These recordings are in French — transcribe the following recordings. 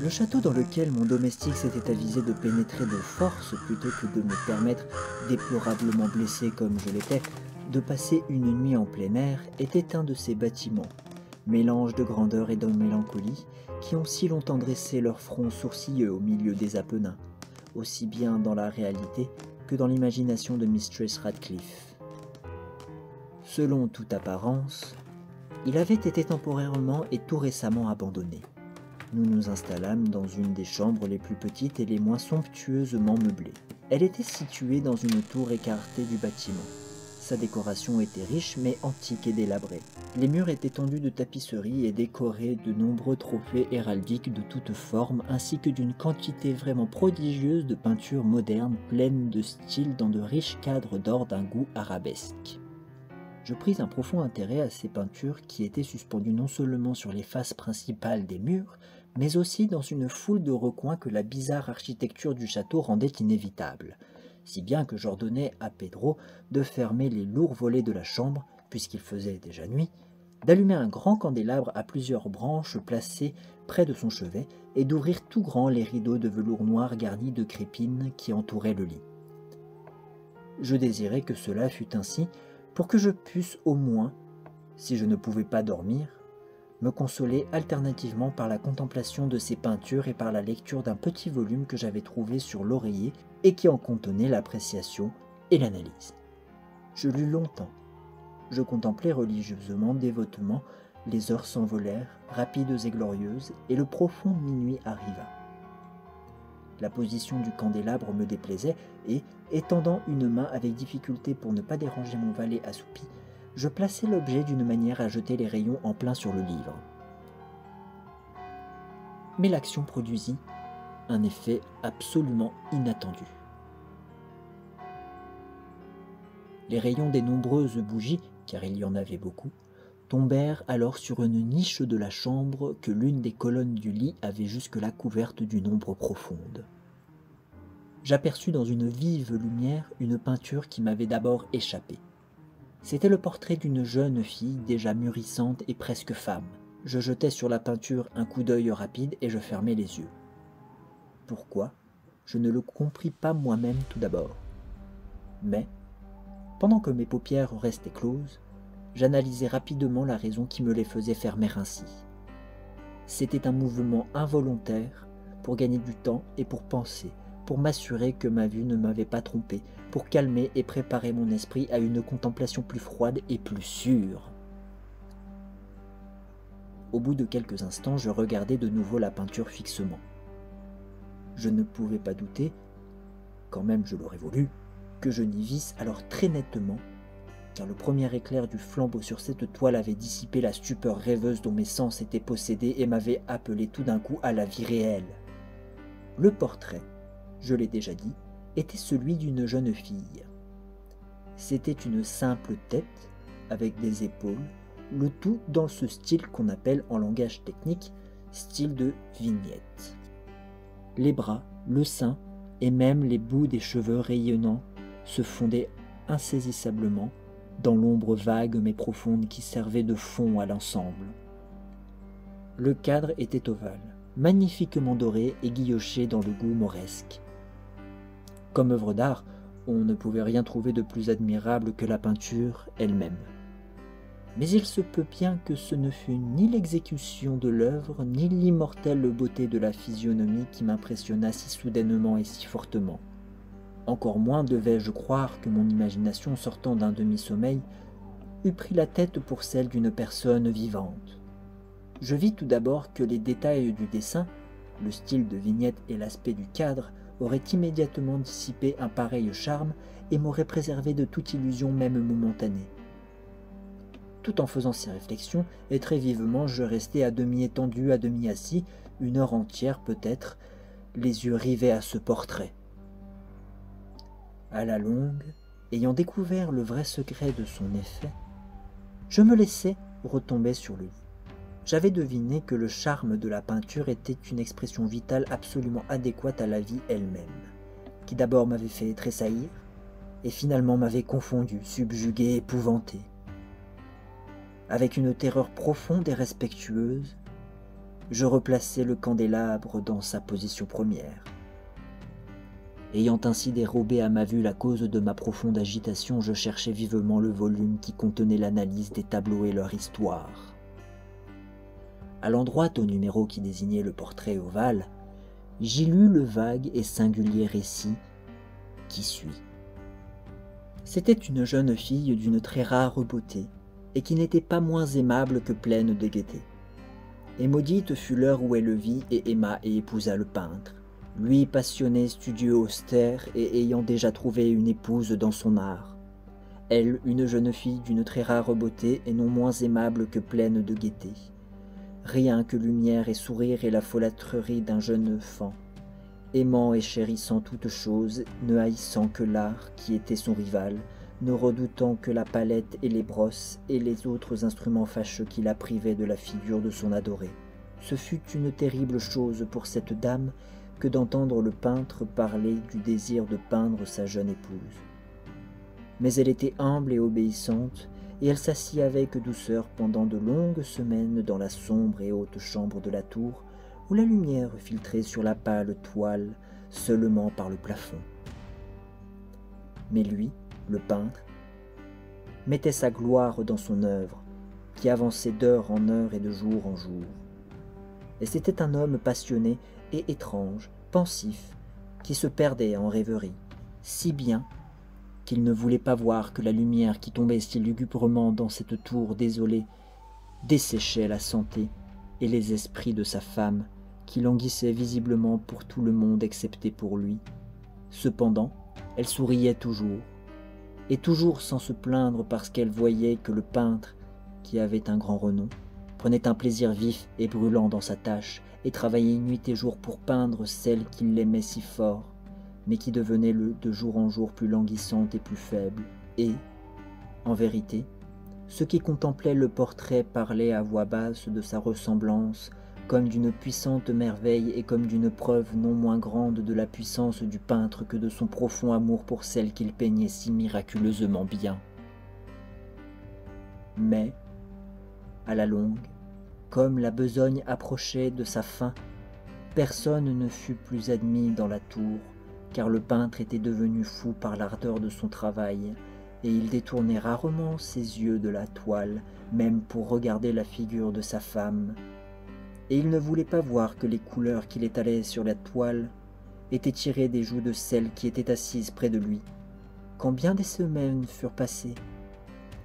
Le château dans lequel mon domestique s'était avisé de pénétrer de force plutôt que de me permettre, déplorablement blessé comme je l'étais, de passer une nuit en plein air était un de ces bâtiments, mélange de grandeur et de mélancolie, qui ont si longtemps dressé leurs fronts sourcilleux au milieu des Apennins, aussi bien dans la réalité que dans l'imagination de Mistress Radcliffe. Selon toute apparence, il avait été temporairement et tout récemment abandonné. Nous nous installâmes dans une des chambres les plus petites et les moins somptueusement meublées. Elle était située dans une tour écartée du bâtiment. Sa décoration était riche mais antique et délabrée. Les murs étaient tendus de tapisseries et décorés de nombreux trophées héraldiques de toutes formes ainsi que d'une quantité vraiment prodigieuse de peintures modernes pleines de style dans de riches cadres d'or d'un goût arabesque. Je pris un profond intérêt à ces peintures qui étaient suspendues non seulement sur les faces principales des murs, mais aussi dans une foule de recoins que la bizarre architecture du château rendait inévitable, si bien que j'ordonnai à Pedro de fermer les lourds volets de la chambre, puisqu'il faisait déjà nuit, d'allumer un grand candélabre à plusieurs branches placées près de son chevet, et d'ouvrir tout grand les rideaux de velours noir garnis de crépines qui entouraient le lit. Je désirais que cela fût ainsi, pour que je pusse au moins, si je ne pouvais pas dormir, me consoler alternativement par la contemplation de ces peintures et par la lecture d'un petit volume que j'avais trouvé sur l'oreiller et qui en contenait l'appréciation et l'analyse. Je lus longtemps. Je contemplai religieusement, dévotement, les heures s'envolèrent, rapides et glorieuses, et le profond minuit arriva. La position du candélabre me déplaisait, et, étendant une main avec difficulté pour ne pas déranger mon valet assoupi, je plaçai l'objet d'une manière à jeter les rayons en plein sur le livre. Mais l'action produisit un effet absolument inattendu. Les rayons des nombreuses bougies, car il y en avait beaucoup, tombèrent alors sur une niche de la chambre que l'une des colonnes du lit avait jusque-là couverte d'une ombre profonde. J'aperçus dans une vive lumière une peinture qui m'avait d'abord échappé. C'était le portrait d'une jeune fille déjà mûrissante et presque femme. Je jetai sur la peinture un coup d'œil rapide et je fermai les yeux. Pourquoi ? Je ne le compris pas moi-même tout d'abord. Mais, pendant que mes paupières restaient closes, j'analysai rapidement la raison qui me les faisait fermer ainsi. C'était un mouvement involontaire pour gagner du temps et pour penser, pour m'assurer que ma vue ne m'avait pas trompé, pour calmer et préparer mon esprit à une contemplation plus froide et plus sûre. Au bout de quelques instants, je regardai de nouveau la peinture fixement. Je ne pouvais pas douter, quand même je l'aurais voulu, que je n'y visse alors très nettement, car le premier éclair du flambeau sur cette toile avait dissipé la stupeur rêveuse dont mes sens étaient possédés et m'avait appelé tout d'un coup à la vie réelle. Le portrait, je l'ai déjà dit, était celui d'une jeune fille. C'était une simple tête, avec des épaules, le tout dans ce style qu'on appelle en langage technique style de vignette. Les bras, le sein et même les bouts des cheveux rayonnants se fondaient insaisissablement dans l'ombre vague mais profonde qui servait de fond à l'ensemble. Le cadre était ovale, magnifiquement doré et guilloché dans le goût mauresque. Comme œuvre d'art, on ne pouvait rien trouver de plus admirable que la peinture elle-même. Mais il se peut bien que ce ne fût ni l'exécution de l'œuvre, ni l'immortelle beauté de la physionomie qui m'impressionna si soudainement et si fortement. Encore moins devais-je croire que mon imagination, sortant d'un demi-sommeil, eût pris la tête pour celle d'une personne vivante. Je vis tout d'abord que les détails du dessin, le style de vignette et l'aspect du cadre auraient immédiatement dissipé un pareil charme et m'auraient préservé de toute illusion même momentanée. Tout en faisant ces réflexions, et très vivement, je restai à demi étendu, à demi assis, une heure entière peut-être, les yeux rivés à ce portrait. À la longue, ayant découvert le vrai secret de son effet, je me laissai retomber sur le lit. J'avais deviné que le charme de la peinture était une expression vitale absolument adéquate à la vie elle-même, qui d'abord m'avait fait tressaillir, et finalement m'avait confondu, subjugué, épouvanté. Avec une terreur profonde et respectueuse, je replaçai le candélabre dans sa position première. Ayant ainsi dérobé à ma vue la cause de ma profonde agitation, je cherchai vivement le volume qui contenait l'analyse des tableaux et leur histoire. À l'endroit au numéro qui désignait le portrait ovale, j'y lus le vague et singulier récit qui suit. C'était une jeune fille d'une très rare beauté, et qui n'était pas moins aimable que pleine de gaieté. Et maudite fut l'heure où elle le vit et aima et épousa le peintre, lui passionné, studieux, austère, et ayant déjà trouvé une épouse dans son art. Elle, une jeune fille d'une très rare beauté, et non moins aimable que pleine de gaieté. Rien que lumière et sourire et la folâtrerie d'un jeune enfant, aimant et chérissant toutes choses, ne haïssant que l'art qui était son rival, ne redoutant que la palette et les brosses et les autres instruments fâcheux qui la privaient de la figure de son adoré. Ce fut une terrible chose pour cette dame que d'entendre le peintre parler du désir de peindre sa jeune épouse. Mais elle était humble et obéissante, et elle s'assit avec douceur pendant de longues semaines dans la sombre et haute chambre de la tour, où la lumière filtrait sur la pâle toile seulement par le plafond. Mais lui, le peintre, mettait sa gloire dans son œuvre, qui avançait d'heure en heure et de jour en jour. Et c'était un homme passionné et étrange, pensif, qui se perdait en rêverie, si bien qu'il ne voulait pas voir que la lumière qui tombait si lugubrement dans cette tour désolée desséchait la santé et les esprits de sa femme, qui languissait visiblement pour tout le monde excepté pour lui. Cependant, elle souriait toujours, et toujours sans se plaindre parce qu'elle voyait que le peintre, qui avait un grand renom, prenait un plaisir vif et brûlant dans sa tâche, et travaillait nuit et jour pour peindre celle qu'il aimait si fort, mais qui devenait de jour en jour plus languissante et plus faible, et, en vérité, ceux qui contemplaient le portrait parlaient à voix basse de sa ressemblance, comme d'une puissante merveille et comme d'une preuve non moins grande de la puissance du peintre que de son profond amour pour celle qu'il peignait si miraculeusement bien. Mais, à la longue, comme la besogne approchait de sa fin, personne ne fut plus admis dans la tour, car le peintre était devenu fou par l'ardeur de son travail, et il détournait rarement ses yeux de la toile, même pour regarder la figure de sa femme. Et il ne voulait pas voir que les couleurs qu'il étalait sur la toile étaient tirées des joues de celle qui était assise près de lui, quand bien des semaines furent passées,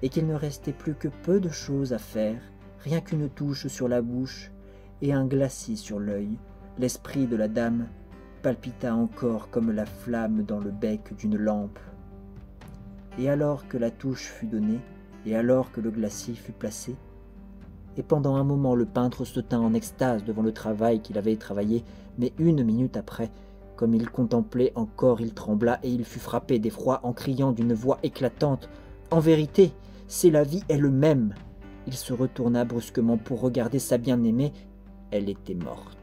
et qu'il ne restait plus que peu de choses à faire, rien qu'une touche sur la bouche et un glacis sur l'œil. L'esprit de la dame palpita encore comme la flamme dans le bec d'une lampe. Et alors que la touche fut donnée, et alors que le glacis fut placé, et pendant un moment le peintre se tint en extase devant le travail qu'il avait travaillé, mais une minute après, comme il contemplait encore, il trembla et il fut frappé d'effroi en criant d'une voix éclatante « En vérité, c'est la vie elle-même !» Il se retourna brusquement pour regarder sa bien-aimée. Elle était morte.